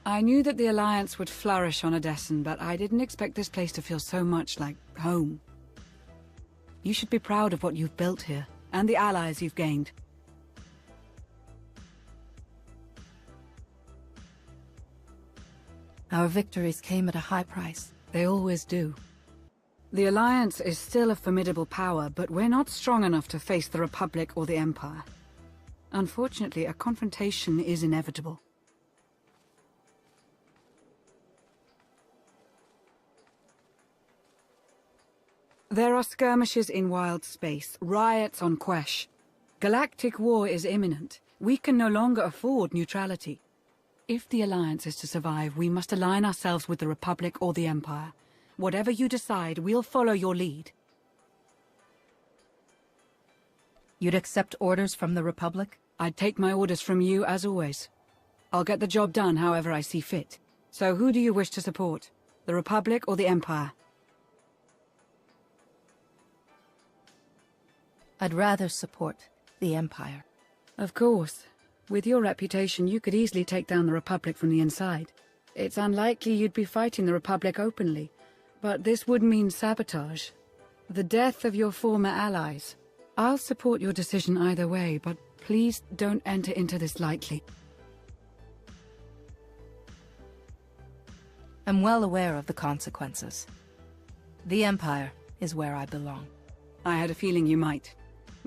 I knew that the Alliance would flourish on Odessen, but I didn't expect this place to feel so much like home. You should be proud of what you've built here, and the allies you've gained. Our victories came at a high price. They always do. The Alliance is still a formidable power, but we're not strong enough to face the Republic or the Empire. Unfortunately, a confrontation is inevitable. There are skirmishes in wild space, riots on Quesh. Galactic war is imminent. We can no longer afford neutrality. If the Alliance is to survive, we must align ourselves with the Republic or the Empire. Whatever you decide, we'll follow your lead. You'd accept orders from the Republic? I'd take my orders from you, as always. I'll get the job done however I see fit. So who do you wish to support? The Republic or the Empire? I'd rather support the Empire. Of course. With your reputation, you could easily take down the Republic from the inside. It's unlikely you'd be fighting the Republic openly, but this would mean sabotage. The death of your former allies. I'll support your decision either way, but please don't enter into this lightly. I'm well aware of the consequences. The Empire is where I belong. I had a feeling you might.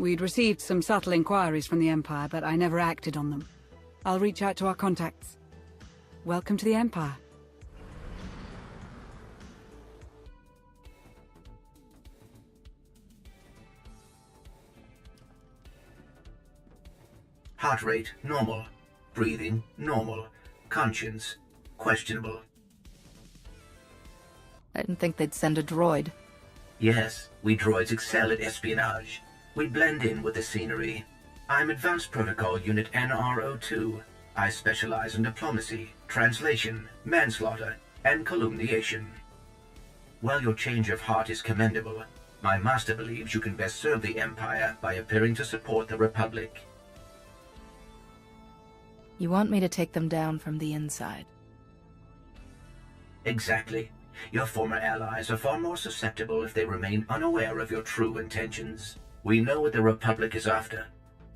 We'd received some subtle inquiries from the Empire, but I never acted on them. I'll reach out to our contacts. Welcome to the Empire. Heart rate, normal. Breathing, normal. Conscience, questionable. I didn't think they'd send a droid. Yes, we droids excel at espionage. We blend in with the scenery. I'm Advanced Protocol Unit NRO2. I specialize in diplomacy, translation, manslaughter, and calumniation. While your change of heart is commendable, my master believes you can best serve the Empire by appearing to support the Republic. You want me to take them down from the inside? Exactly. Your former allies are far more susceptible if they remain unaware of your true intentions. We know what the Republic is after.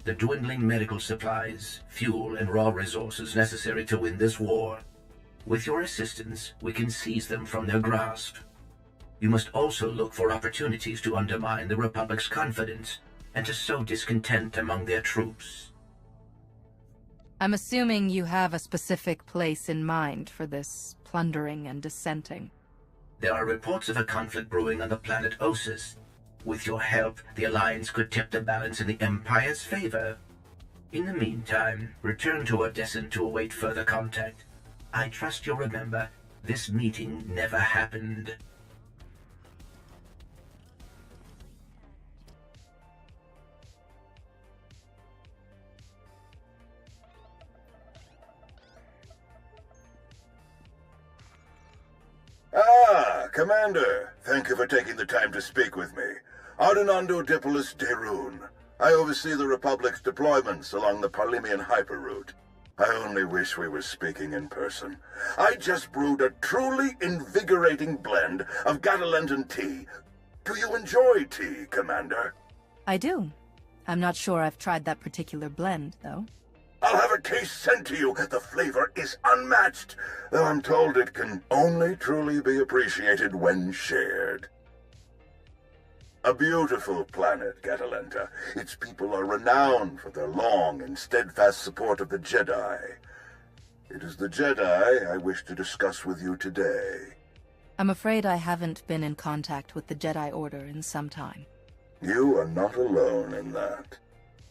The dwindling medical supplies, fuel, and raw resources necessary to win this war. With your assistance, we can seize them from their grasp. You must also look for opportunities to undermine the Republic's confidence and to sow discontent among their troops. I'm assuming you have a specific place in mind for this plundering and dissenting. There are reports of a conflict brewing on the planet Ossus. With your help, the Alliance could tip the balance in the Empire's favor. In the meantime, return to Odessen to await further contact. I trust you'll remember, this meeting never happened. Ah, Commander. Thank you for taking the time to speak with me. Ardinando Dipolis Derun. I oversee the Republic's deployments along the Parlimian hyperroute. I only wish we were speaking in person. I just brewed a truly invigorating blend of Gatalentan tea. Do you enjoy tea, Commander? I do. I'm not sure I've tried that particular blend, though. I'll have a case sent to you. The flavor is unmatched, though I'm told it can only truly be appreciated when shared. A beautiful planet, Gatalenta. Its people are renowned for their long and steadfast support of the Jedi. It is the Jedi I wish to discuss with you today. I'm afraid I haven't been in contact with the Jedi Order in some time. You are not alone in that.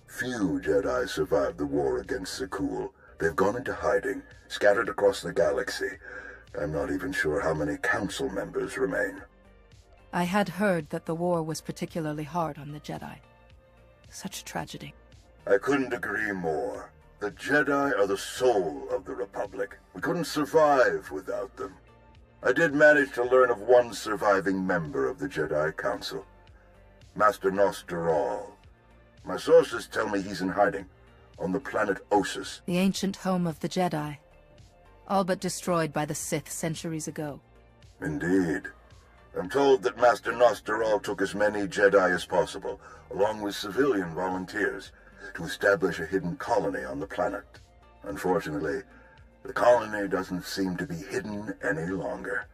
Few Jedi survived the war against Sekul. They've gone into hiding, scattered across the galaxy. I'm not even sure how many council members remain. I had heard that the war was particularly hard on the Jedi. Such a tragedy. I couldn't agree more. The Jedi are the soul of the Republic. We couldn't survive without them. I did manage to learn of one surviving member of the Jedi Council, Master Nosteral. My sources tell me he's in hiding, on the planet Ossus. The ancient home of the Jedi. All but destroyed by the Sith centuries ago. Indeed. I'm told that Master Nostorol took as many Jedi as possible, along with civilian volunteers, to establish a hidden colony on the planet. Unfortunately, the colony doesn't seem to be hidden any longer.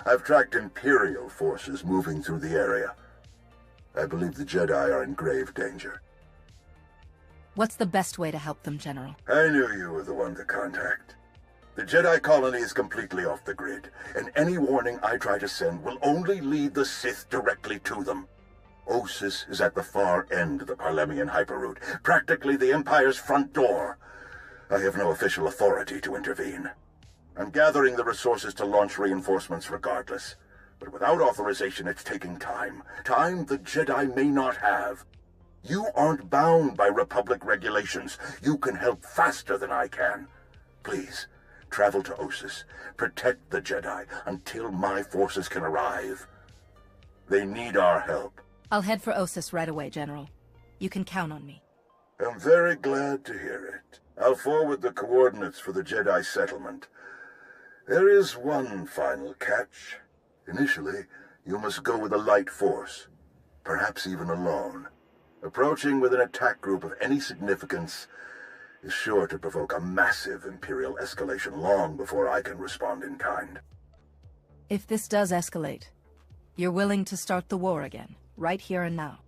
I've tracked Imperial forces moving through the area. I believe the Jedi are in grave danger. What's the best way to help them, General? I knew you were the one to contact. The Jedi colony is completely off the grid, and any warning I try to send will only lead the Sith directly to them. Ossus is at the far end of the Parlemian hyperroute, practically the Empire's front door. I have no official authority to intervene. I'm gathering the resources to launch reinforcements regardless, but without authorization it's taking time. Time the Jedi may not have. You aren't bound by Republic regulations. You can help faster than I can. Please, travel to Ossus. Protect the Jedi until my forces can arrive. They need our help. I'll head for Ossus right away, General. You can count on me. I'm very glad to hear it. I'll forward the coordinates for the Jedi settlement. There is one final catch. Initially, you must go with a light force, perhaps even alone. Approaching with an attack group of any significance is sure to provoke a massive Imperial escalation long before I can respond in kind. If this does escalate, you're willing to start the war again, right here and now.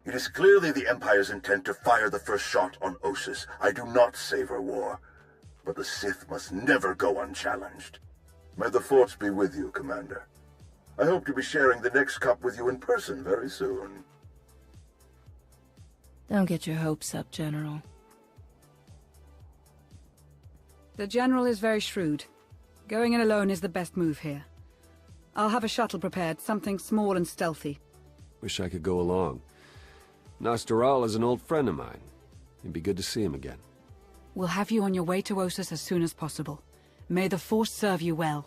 It is clearly the Empire's intent to fire the first shot on Ossus. I do not savor war, but the Sith must never go unchallenged. May the Force be with you, Commander. I hope to be sharing the next cup with you in person very soon. Don't get your hopes up, General. The General is very shrewd. Going in alone is the best move here. I'll have a shuttle prepared, something small and stealthy. Wish I could go along. Nostorol is an old friend of mine. It'd be good to see him again. We'll have you on your way to Ossus as soon as possible. May the Force serve you well.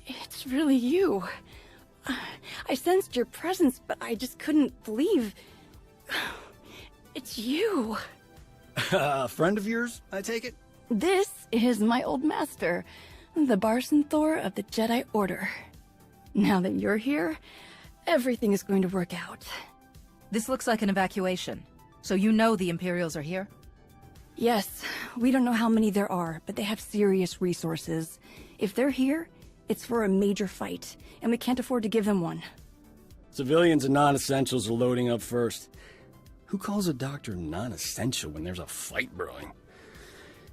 It's really you. I sensed your presence, but I just couldn't believe... It's you. A friend of yours, I take it? This is my old master, the Swtor of the Jedi Order. Now that you're here, everything is going to work out. This looks like an evacuation. So you know the Imperials are here? Yes, we don't know how many there are, but they have serious resources. If they're here, it's for a major fight, and we can't afford to give them one. Civilians and non-essentials are loading up first. Who calls a doctor non-essential when there's a fight brewing?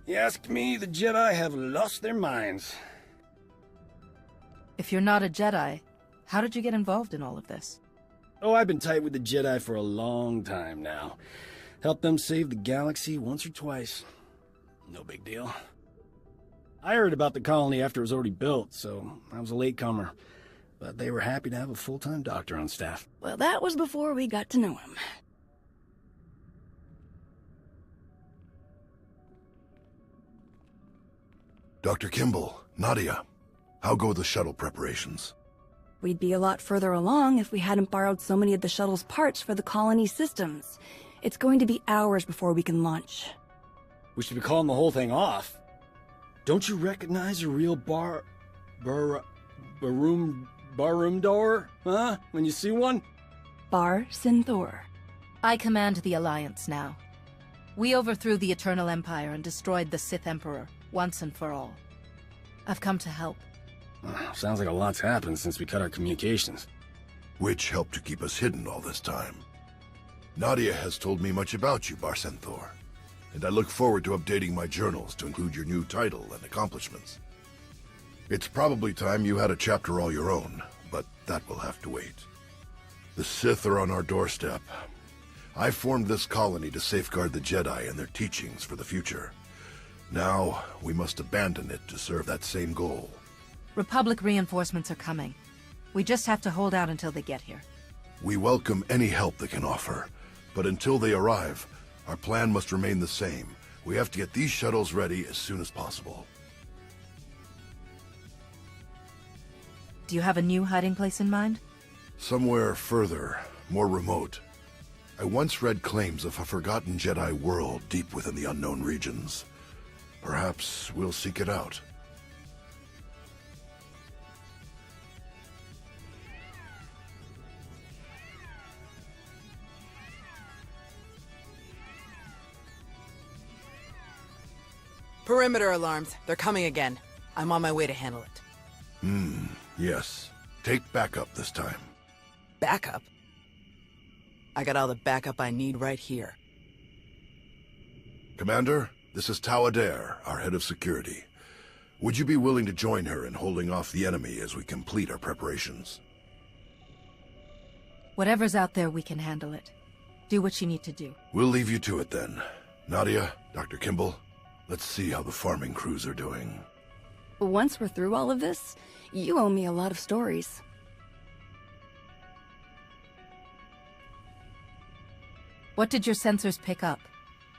You ask me, the Jedi have lost their minds. If you're not a Jedi, how did you get involved in all of this? Oh, I've been tight with the Jedi for a long time now. Helped them save the galaxy once or twice. No big deal. I heard about the colony after it was already built, so I was a latecomer. But they were happy to have a full-time doctor on staff. Well, that was before we got to know him. Dr. Kimball, Nadia. How go the shuttle preparations? We'd be a lot further along if we hadn't borrowed so many of the shuttle's parts for the colony systems. It's going to be hours before we can launch. We should be calling the whole thing off. Don't you recognize a real barroom door? Huh? When you see one? Bar Synthor. I command the Alliance now. We overthrew the Eternal Empire and destroyed the Sith Emperor, once and for all. I've come to help. Sounds like a lot's happened since we cut our communications. Which helped to keep us hidden all this time. Nadia has told me much about you, Barsenthor, and I look forward to updating my journals to include your new title and accomplishments. It's probably time you had a chapter all your own, but that will have to wait. The Sith are on our doorstep. I formed this colony to safeguard the Jedi and their teachings for the future. Now, we must abandon it to serve that same goal. Republic reinforcements are coming. We just have to hold out until they get here. We welcome any help they can offer, but until they arrive, our plan must remain the same. We have to get these shuttles ready as soon as possible. Do you have a new hiding place in mind? Somewhere further, more remote. I once read claims of a forgotten Jedi world deep within the unknown regions. Perhaps we'll seek it out. Perimeter alarms. They're coming again. I'm on my way to handle it. Yes. Take backup this time. Backup? I got all the backup I need right here. Commander, this is Tau Adair, our head of security. Would you be willing to join her in holding off the enemy as we complete our preparations? Whatever's out there, we can handle it. Do what you need to do. We'll leave you to it then. Nadia, Dr. Kimball, let's see how the farming crews are doing. Once we're through all of this, you owe me a lot of stories. What did your sensors pick up?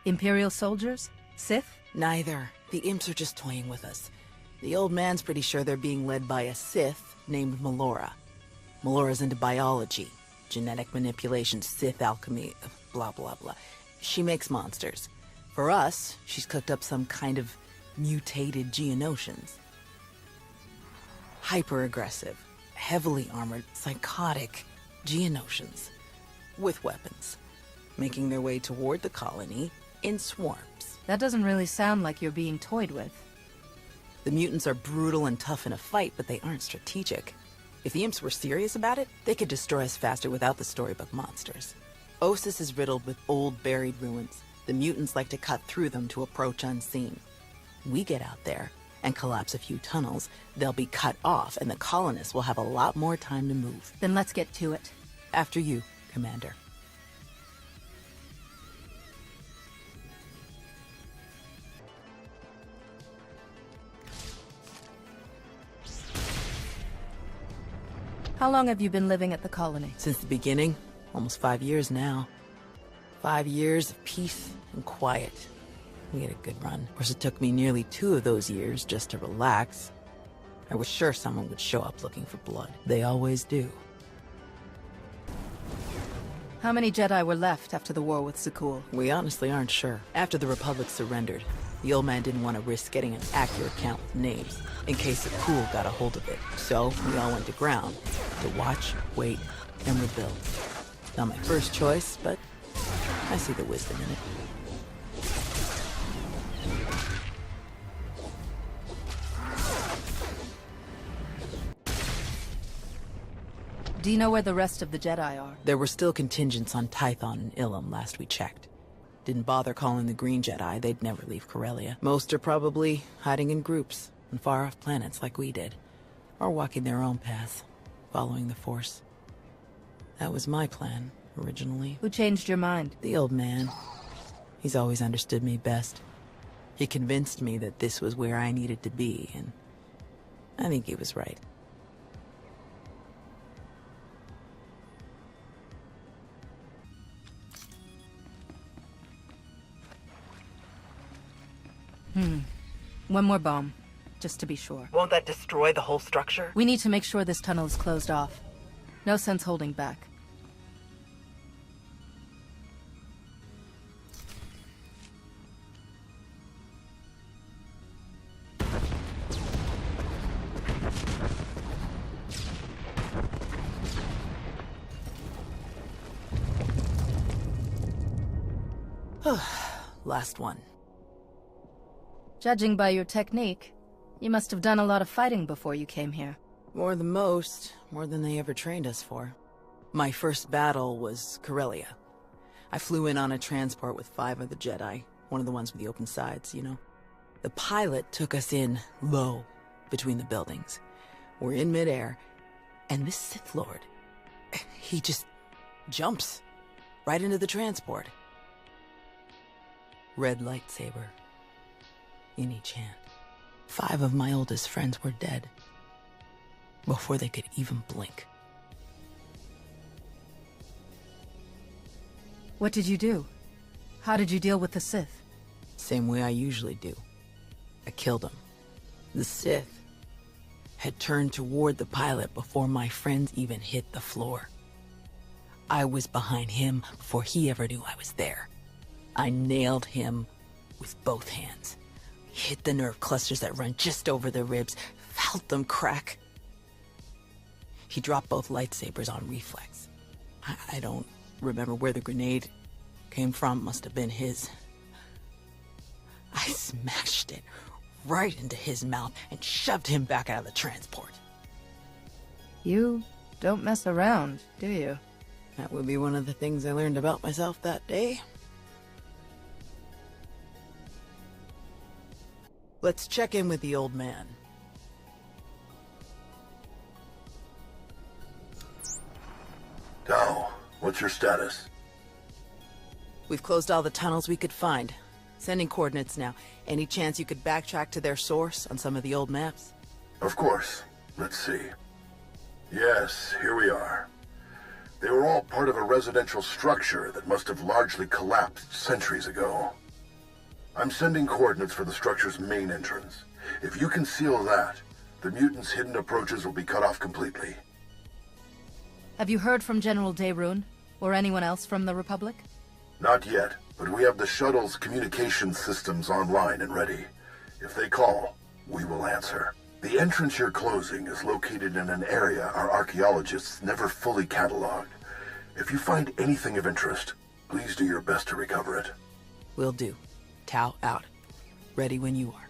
Imperial soldiers? Sith? Neither. The imps are just toying with us. The old man's pretty sure they're being led by a Sith named Melora. Melora's into biology, genetic manipulation, Sith alchemy, blah blah blah. She makes monsters. For us, she's cooked up some kind of mutated Geonosians. Hyper-aggressive, heavily armored, psychotic Geonosians. With weapons. Making their way toward the colony in swarms. That doesn't really sound like you're being toyed with. The mutants are brutal and tough in a fight, but they aren't strategic. If the imps were serious about it, they could destroy us faster without the storybook monsters. Ossus is riddled with old buried ruins. The mutants like to cut through them to approach unseen. We get out there and collapse a few tunnels, they'll be cut off and the colonists will have a lot more time to move. Then let's get to it. After you, Commander. How long have you been living at the colony? Since the beginning, almost 5 years now. 5 years of peace and quiet. We had a good run. Of course, it took me nearly 2 of those years just to relax. I was sure someone would show up looking for blood. They always do. How many Jedi were left after the war with Zakul? We honestly aren't sure. After the Republic surrendered, the old man didn't want to risk getting an accurate count with names, in case Zakul got a hold of it. So, we all went to ground, to watch, wait, and rebuild. Not my first choice, but I see the wisdom in it. Do you know where the rest of the Jedi are? There were still contingents on Tython and Ilum last we checked. Didn't bother calling the Green Jedi, they'd never leave Corellia. Most are probably hiding in groups, on far-off planets like we did. Or walking their own path, following the Force. That was my plan, originally. Who changed your mind? The old man. He's always understood me best. He convinced me that this was where I needed to be, and I think he was right. One more bomb. just to be sure. Won't that destroy the whole structure? We need to make sure this tunnel is closed off. No sense holding back. Last one. Judging by your technique, you must have done a lot of fighting before you came here. More than most, more than they ever trained us for. My first battle was Corellia. I flew in on a transport with 5 of the Jedi, one of the ones with the open sides, you know. The pilot took us in low, between the buildings. We're in midair, and this Sith Lord, he just jumps right into the transport. Red lightsaber in each hand. 5 of my oldest friends were dead before they could even blink. What did you do? How did you deal with the Sith? Same way I usually do. I killed him. The Sith had turned toward the pilot before my friends even hit the floor. I was behind him before he ever knew I was there. I nailed him with both hands. Hit the nerve clusters that run just over the ribs, felt them crack. He dropped both lightsabers on reflex. I don't remember where the grenade came from, must have been his. I smashed it right into his mouth and shoved him back out of the transport. You don't mess around, do you? That would be one of the things I learned about myself that day. Let's check in with the old man. Tao, what's your status? We've closed all the tunnels we could find. Sending coordinates now. Any chance you could backtrack to their source on some of the old maps? Of course. Let's see. Yes, here we are. They were all part of a residential structure that must have largely collapsed centuries ago. I'm sending coordinates for the structure's main entrance. If you can seal that, the mutants' hidden approaches will be cut off completely. Have you heard from General Daerun, or anyone else from the Republic? Not yet, but we have the shuttle's communication systems online and ready. If they call, we will answer. The entrance you're closing is located in an area our archaeologists never fully cataloged. If you find anything of interest, please do your best to recover it. Will do. Tau out. Ready when you are.